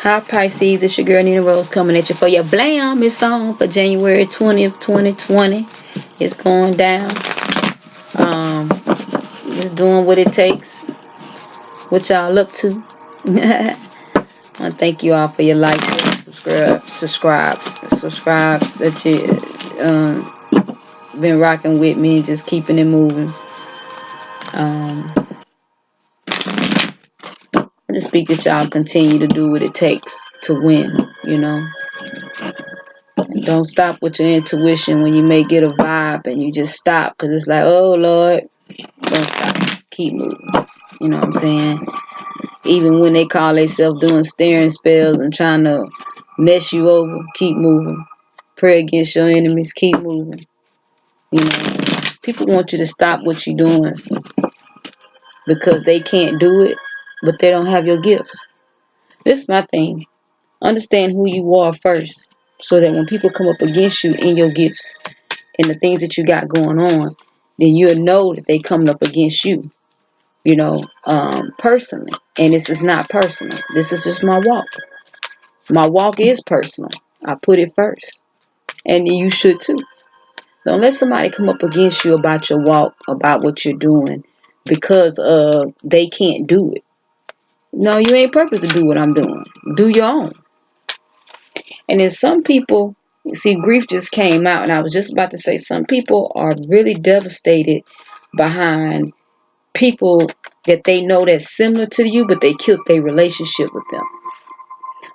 Hi Pisces, it's your girl NeenaRose coming at you for your BLAM. It's on for January 20th, 2020. It's going down. Just doing what it takes. What y'all up to? I want to thank you all for your likes, subscribes that you been rocking with me and just keeping it moving. I just speak that y'all continue to do what it takes to win, you know. Don't stop with your intuition when you may get a vibe and you just stop because it's like, oh Lord, don't stop. Keep moving. You know what I'm saying? Even when they call themselves doing staring spells and trying to mess you over, keep moving. Pray against your enemies, keep moving. You know, people want you to stop what you're doing because they can't do it, but they don't have your gifts. This is my thing. Understand who you are first so that when people come up against you in your gifts and the things that you got going on, then you'll know that they coming up against you, you know, personally. And this is not personal. This is just my walk. My walk is personal. I put it first. And you should too. Don't let somebody come up against you about your walk, about what you're doing, because they can't do it. No, you ain't purpose to do what I'm doing. Do your own. And then some people, see, grief just came out, and I was just about to say, some people are really devastated behind people that they know that's similar to you, but they killed their relationship with them.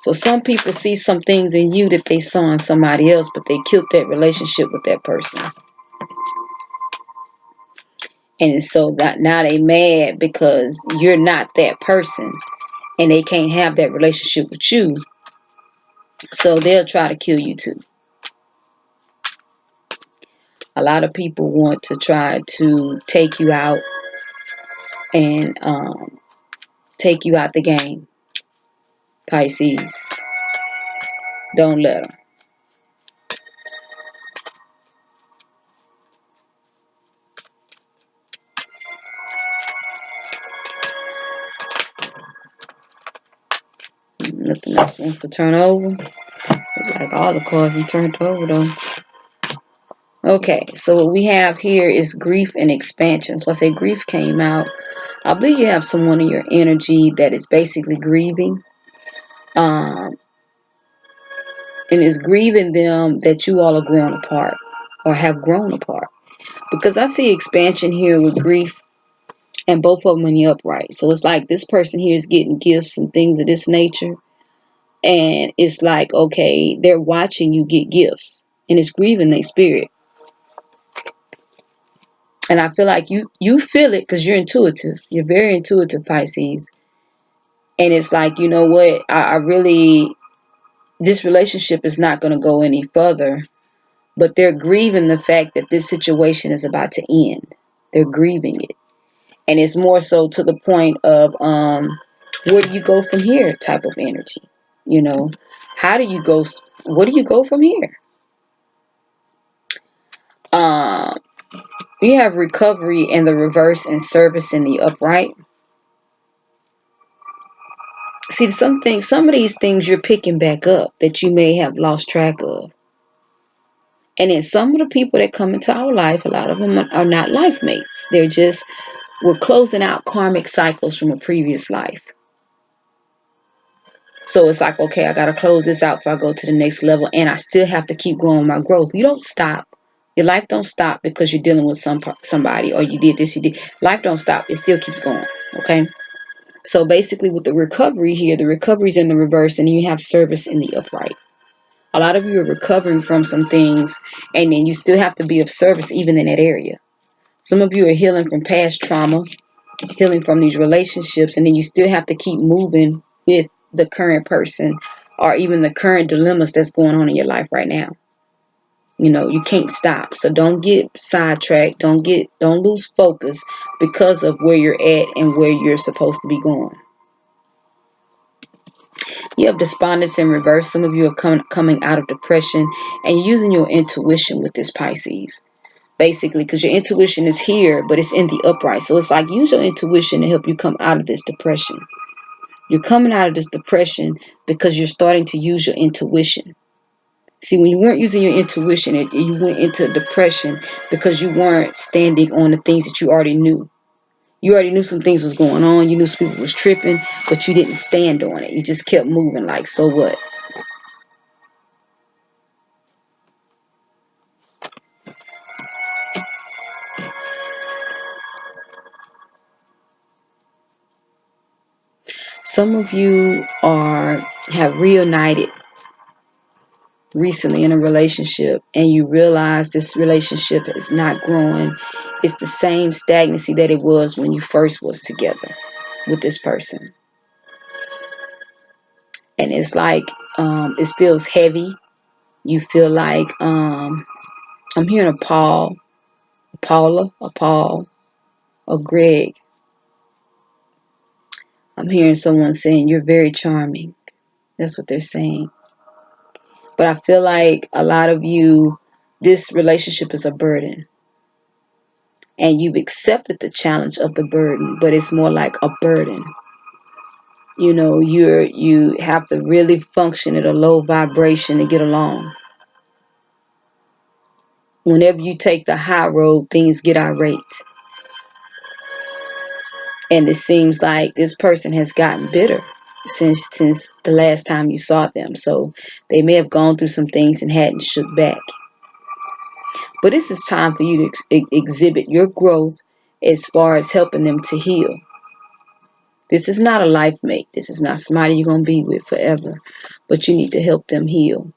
So some people see some things in you that they saw in somebody else, but they killed that relationship with that person. And so that now they mad because you're not that person and they can't have that relationship with you. So they'll try to kill you too. A lot of people want to try to take you out and take you out the game. Pisces, don't let them. Nothing else wants to turn over. Like all the cards and turned over though. Okay, so what we have here is grief and expansion. So I say grief came out. I believe you have someone in your energy that is basically grieving. And is grieving them that you all are growing apart or have grown apart. Because I see expansion here with grief and both of them in the upright. So it's like this person here is getting gifts and things of this nature. And it's like, okay, they're watching you get gifts. And it's grieving their spirit. And I feel like you feel it because you're intuitive. You're very intuitive, Pisces. And it's like, you know what? I really, this relationship is not going to go any further. But they're grieving the fact that this situation is about to end. They're grieving it. And it's more so to the point of where do you go from here type of energy. You know, how do you go? Where do you go from here? We have recovery in the reverse and service in the upright. See, some of these things you're picking back up that you may have lost track of. And then some of the people that come into our life, a lot of them are not life mates. We're closing out karmic cycles from a previous life. So it's like, okay, I got to close this out before I go to the next level. And I still have to keep going my growth. You don't stop. Your life don't stop because you're dealing with somebody or you did this, you did. Life don't stop. It still keeps going. Okay. So basically with the recovery here, the recovery is in the reverse and you have service in the upright. A lot of you are recovering from some things and then you still have to be of service even in that area. Some of you are healing from past trauma, healing from these relationships, and then you still have to keep moving with the current person or even the current dilemmas that's going on in your life right now. You know, you can't stop. So don't get sidetracked. Don't lose focus because of where you're at and where you're supposed to be going. You have despondence in reverse. Some of you are coming out of depression and you're using your intuition with this Pisces. Basically, because your intuition is here, but it's in the upright. So it's like use your intuition to help you come out of this depression. You're coming out of this depression because you're starting to use your intuition. See, when you weren't using your intuition, you went into depression because you weren't standing on the things that you already knew. You already knew some things was going on. You knew some people was tripping, but you didn't stand on it. You just kept moving like, so what? Some of you have reunited recently in a relationship, and you realize this relationship is not growing. It's the same stagnancy that it was when you first was together with this person. And it's like it feels heavy. You feel like I'm hearing a Paul, a Paul, a Greg. I'm hearing someone saying you're very charming. That's what they're saying. But I feel like a lot of you, this relationship is a burden. And you've accepted the challenge of the burden, but it's more like a burden. You know, you have to really function at a low vibration to get along. Whenever you take the high road, things get irate. And it seems like this person has gotten bitter since the last time you saw them. So they may have gone through some things and hadn't shook back. But this is time for you to exhibit your growth as far as helping them to heal. This is not a life mate. This is not somebody you're going to be with forever. But you need to help them heal.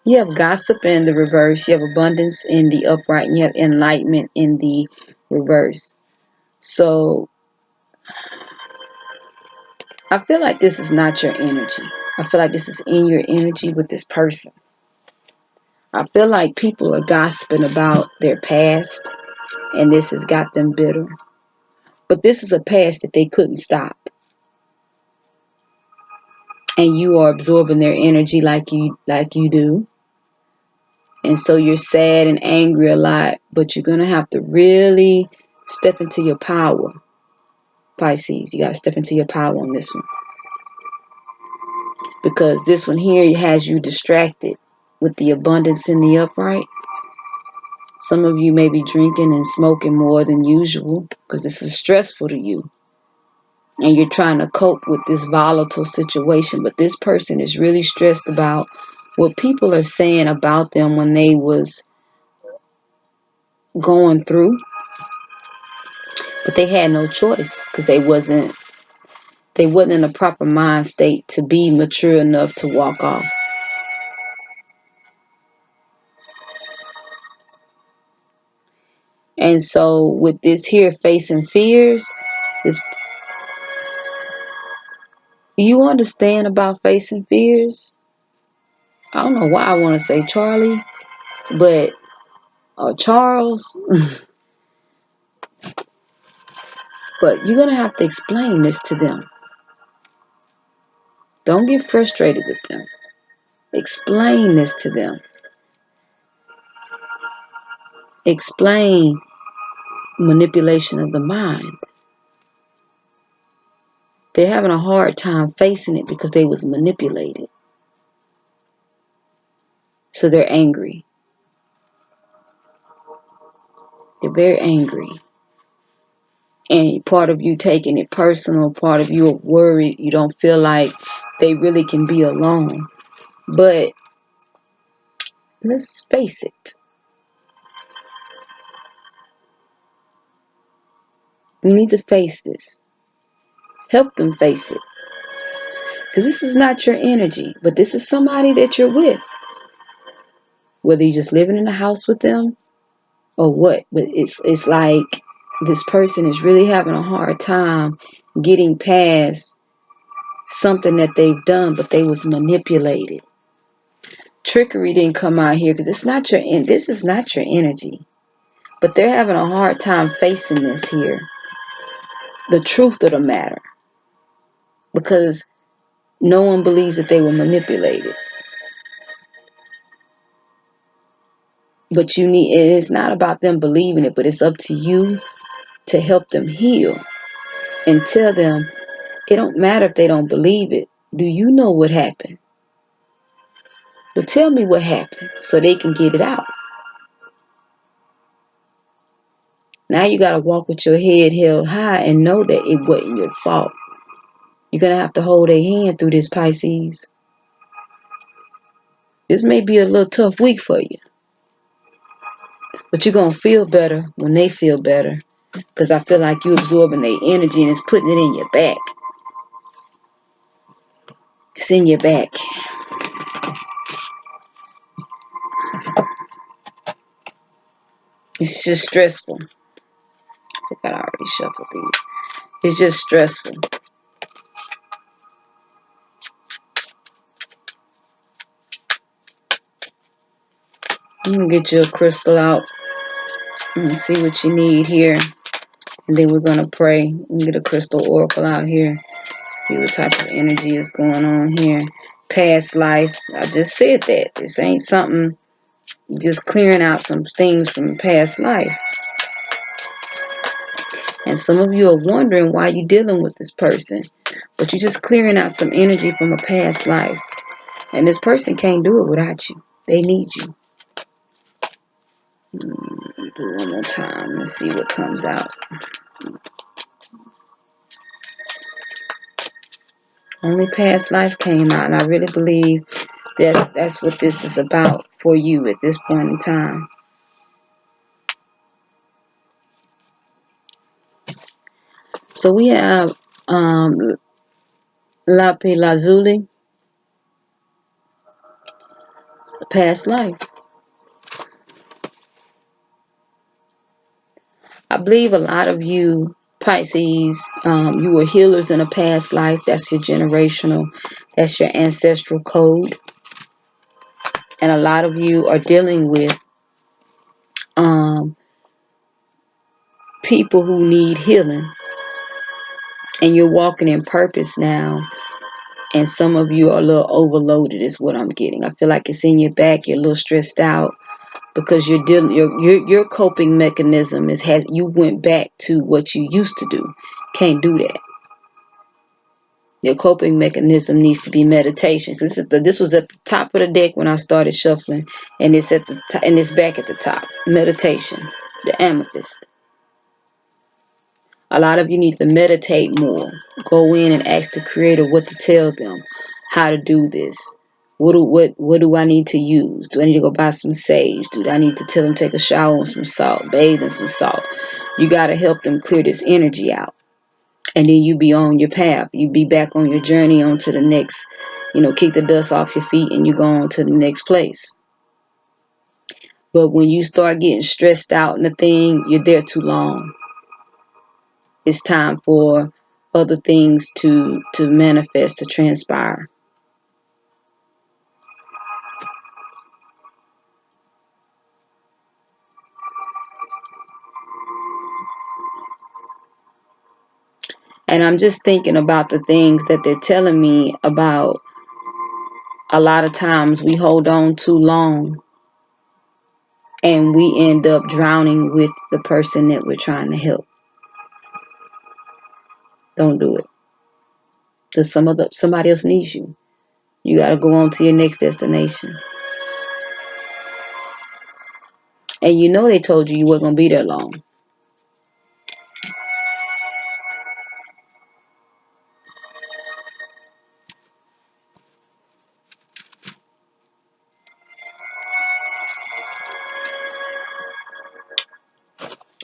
You have gossip in the reverse. You have abundance in the upright. And you have enlightenment in the reverse. So I feel like this is not your energy. I feel like this is in your energy with this person. I feel like people are gossiping about their past, and this has got them bitter. But this is a past that they couldn't stop. And you are absorbing their energy like you do. And so you're sad and angry a lot, but you're going to have to really step into your power, Pisces. You got to step into your power on this one. Because this one here has you distracted with the abundance in the upright. Some of you may be drinking and smoking more than usual because this is stressful to you. And you're trying to cope with this volatile situation. But this person is really stressed about what people are saying about them when they was going through. But they had no choice because they wasn't in a proper mind state to be mature enough to walk off. And so with this here, facing fears, this, you understand about facing fears? I don't know why I want to say Charlie, but Charles, but you're going to have to explain this to them. Don't get frustrated with them. Explain this to them. Explain manipulation of the mind. They're having a hard time facing it because they was manipulated. So they're angry. They're very angry. And part of you taking it personal, part of you are worried. You don't feel like they really can be alone. But let's face it. We need to face this. Help them face it. Because this is not your energy, but this is somebody that you're with. Whether you're just living in a house with them or what. But it's like this person is really having a hard time getting past something that they've done, but they was manipulated. Trickery didn't come out here because this is not your energy. But they're having a hard time facing this here. The truth of the matter. Because no one believes that they were manipulated. But it's not about them believing it, but it's up to you to help them heal and tell them it don't matter if they don't believe it. Do you know what happened? Well, tell me what happened so they can get it out. Now you got to walk with your head held high and know that it wasn't your fault. You're going to have to hold their hand through this, Pisces. This may be a little tough week for you, but you're going to feel better when they feel better, because I feel like you're absorbing their energy and it's putting it in your back. It's in your back. It's just stressful. I think I already shuffled these. It's just stressful. I'm going to get you a crystal out and see what you need here. And then we're going to pray and get a crystal oracle out here. See what type of energy is going on here. Past life. I just said that. This ain't something, you're just clearing out some things from past life. And some of you are wondering why you're dealing with this person. But you're just clearing out some energy from a past life. And this person can't do it without you. They need you. Do it one more time. Let's see what comes out. Only past life came out. And I really believe that that's what this is about for you at this point in time. So we have Lapi Lazuli, past life. I believe a lot of you Pisces, you were healers in a past life. That's your generational, that's your ancestral code. And a lot of you are dealing with people who need healing. And you're walking in purpose now. And some of you are a little overloaded is what I'm getting. I feel like it's in your back. You're a little stressed out because you're dealing. Your coping mechanism you went back to what you used to do. Can't do that. Your coping mechanism needs to be meditation. This was at the top of the deck when I started shuffling, and it's at the and it's back at the top. Meditation, the amethyst. A lot of you need to meditate more. Go in and ask the Creator what to tell them, how to do this. What do I need to use? Do I need to go buy some sage? Do I need to tell them take a shower with some salt, bathe in some salt? You got to help them clear this energy out. And then you be on your path. You be back on your journey on to the next, kick the dust off your feet and you go on to the next place. But when you start getting stressed out in the thing, you're there too long. It's time for other things to manifest, to transpire. And I'm just thinking about the things that they're telling me about. A lot of times we hold on too long and we end up drowning with the person that we're trying to help. Don't do it. Because somebody else needs you. You got to go on to your next destination. And they told you weren't going to be there long.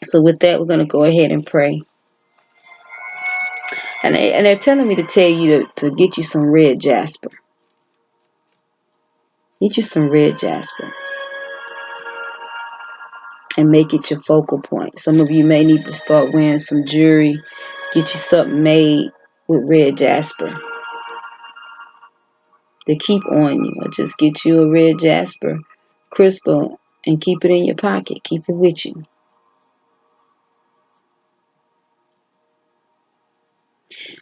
So with that, we're going to go ahead and pray. And they're telling me to tell you to get you some red jasper. Get you some red jasper. And make it your focal point. Some of you may need to start wearing some jewelry. Get you something made with red jasper to keep on you. Or just get you a red jasper crystal and keep it in your pocket. Keep it with you.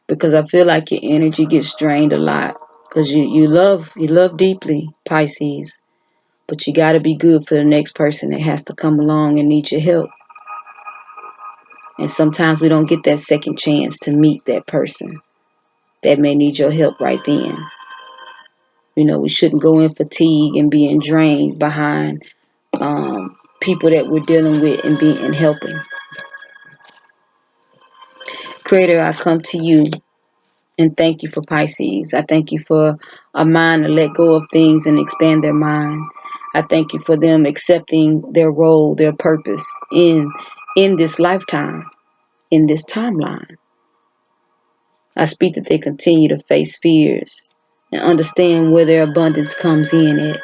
Because I feel like your energy gets drained a lot. Because you love deeply, Pisces. But you got to be good for the next person that has to come along and need your help. And sometimes we don't get that second chance to meet that person that may need your help right then. We shouldn't go in fatigue and being drained behind people that we're dealing with and helping. Creator, I come to you and thank you for Pisces. I thank you for a mind to let go of things and expand their mind. I thank you for them accepting their role, their purpose in this lifetime, in this timeline. I speak that they continue to face fears and understand where their abundance comes in at,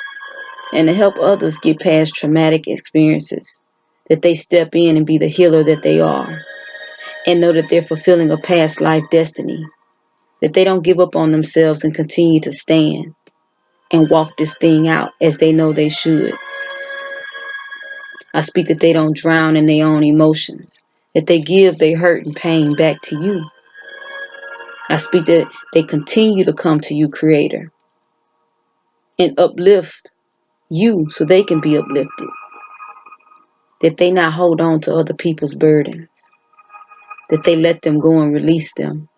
and to help others get past traumatic experiences, that they step in and be the healer that they are, and know that they're fulfilling a past life destiny, that they don't give up on themselves and continue to stand and walk this thing out as they know they should. I speak that they don't drown in their own emotions, that they give their hurt and pain back to you. I speak that they continue to come to you, Creator, and uplift you so they can be uplifted, that they not hold on to other people's burdens, that they let them go and release them.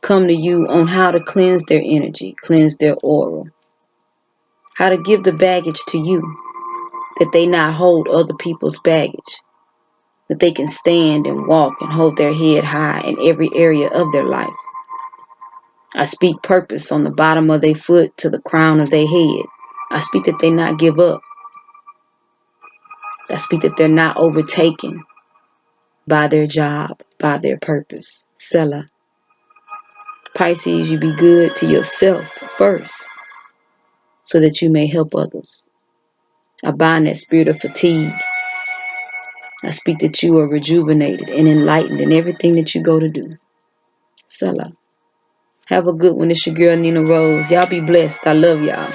Come to you on how to cleanse their energy, cleanse their aura, how to give the baggage to you, that they not hold other people's baggage, that they can stand and walk and hold their head high in every area of their life. I speak purpose on the bottom of their foot to the crown of their head. I speak that they not give up. I speak that they're not overtaken by their job, by their purpose. Selah. Pisces, you be good to yourself first so that you may help others. I bind that spirit of fatigue. I speak that you are rejuvenated and enlightened in everything that you go to do. Selah. Have a good one. It's your girl, NeenaRose. Y'all be blessed. I love y'all.